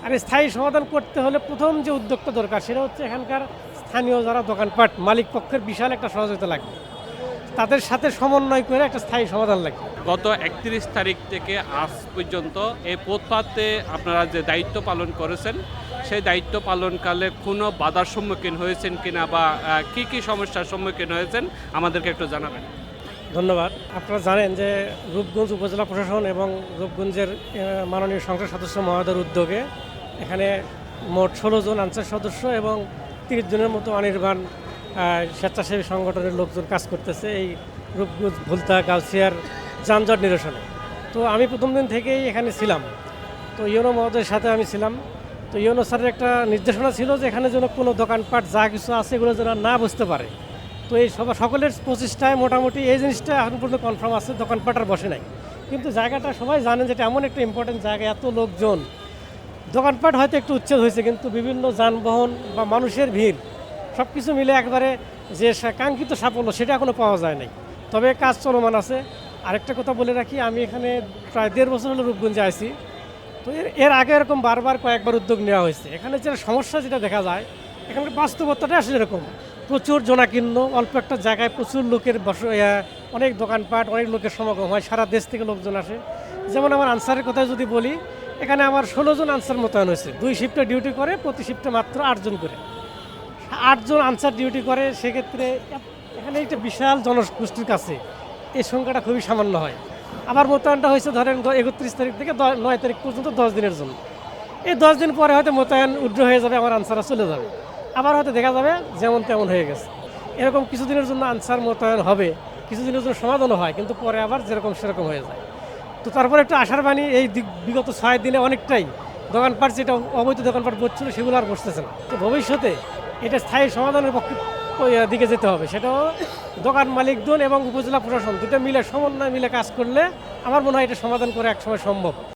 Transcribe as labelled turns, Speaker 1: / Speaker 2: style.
Speaker 1: আর এই স্থায়ী সমাধান করতে হলে প্রথম যে উদ্যোগটা দরকার সেটা হচ্ছে এখানকার স্থানীয় যারা দোকানপাট মালিক পক্ষের বিশাল একটা সহযোগিতা লাগবে, তাদের সাথে সমন্বয় করে একটা স্থায়ী সমাধান লাগবে।
Speaker 2: গত 31 তারিখ থেকে আজ পর্যন্ত এই ফুটপাতে আপনারা যে দায়িত্ব পালন করেছেন সেই দায়িত্ব পালনকালে কোনো বাধার সম্মুখীন হয়েছেন কিনা বা কি কি সমস্যার সম্মুখীন হয়েছেন আমাদেরকে একটু জানাবেন।
Speaker 1: ধন্যবাদ। আপনারা জানেন যে রূপগঞ্জ উপজেলা প্রশাসন এবং রূপগঞ্জের মাননীয় সংসদ সদস্য মহোদয়ের উদ্যোগে এখানে মোট 16 জন আনসার সদস্য এবং 30 জনের মতো অনির্বাণ স্বেচ্ছাসেবী সংগঠনের লোকজন কাজ করতেছে এই রূপগঞ্জ ভুলতা গাউছিয়ার যানজট নিরসনে। তো আমি প্রথম দিন থেকেই এখানে ছিলাম, তো ইউনো মহোদয়ের সাথে আমি ছিলাম। তো ইউনো স্যারের একটা নির্দেশনা ছিল যে এখানে যেন কোনো দোকানপাট যা কিছু আছে এগুলো যেন না বুঝতে পারে। তো এই সকলের প্রচেষ্টায় মোটামুটি এই জিনিসটা এখন পর্যন্ত কনফার্ম আছে, দোকানপাট আর বসে নাই। কিন্তু জায়গাটা সবাই জানেন যেটা এমন একটা ইম্পর্টেন্ট জায়গা, এত লোকজন, দোকানপাট হয়তো একটু উচ্ছেদ হয়েছে কিন্তু বিভিন্ন যানবাহন বা মানুষের ভিড় সব কিছু মিলে একবারে যে কাঙ্ক্ষিত সাফল্য সেটা এখনও পাওয়া যায় নাই। তবে কাজ চলমান আছে। আরেকটা কথা বলে রাখি, আমি এখানে প্রায় 1.5 বছর হলো রূপগঞ্জে আছি। তো এর আগে এরকম বারবার কয়েকবার উদ্যোগ নেওয়া হয়েছে। এখানে যে সমস্যা যেটা দেখা যায়, এখানকার বাস্তবতাটা আসলে এরকম, প্রচুর জনাকীর্ণ, অল্প একটা জায়গায় প্রচুর লোকের অনেক দোকানপাট, অনেক লোকের সমাগম হয়, সারা দেশ থেকে লোকজন আসে। যেমন আমার আনসারের কথা যদি বলি, এখানে আমার 16 জন আনসার মোতায়েন হয়েছে, 2 শিফটে ডিউটি করে, প্রতি শিফটে মাত্র 8 জন করে, 8 জন আনসার ডিউটি করে। সেক্ষেত্রে এখানে একটা বিশাল জনগোষ্ঠীর কাছে এই সংখ্যাটা খুবই সামান্য হয়। আবার মোতায়েনটা হয়েছে ধরেন 31 তারিখ থেকে 9 তারিখ পর্যন্ত 10 দিনের জন্য। এই 10 দিন পরে হয়তো মোতায়েন উড্র হয়ে যাবে, আমার আনসাররা চলে যাবে, আবার হয়তো দেখা যাবে যেমন তেমন হয়ে গেছে। এরকম কিছুদিনের জন্য আনসার মোতায়েন হবে, কিছুদিনের জন্য সমাধানও হয়, কিন্তু পরে আবার যেরকম সেরকম হয়ে যায়। তো তারপরে একটু আশার বাণী, এই বিগত 6 দিনে অনেকটাই দোকানপাট যেটা অবৈধ দোকানপাট বসছিল সেগুলো আর বসতেছে না। তো ভবিষ্যতে এটা স্থায়ী সমাধানের পক্ষে দিকে যেতে হবে, সেটাও দোকান মালিকজন এবং উপজেলা প্রশাসন দুটো মিলে সমন্বয় মিলে কাজ করলে আমার মনে হয় এটা সমাধান করে একসময় সম্ভব।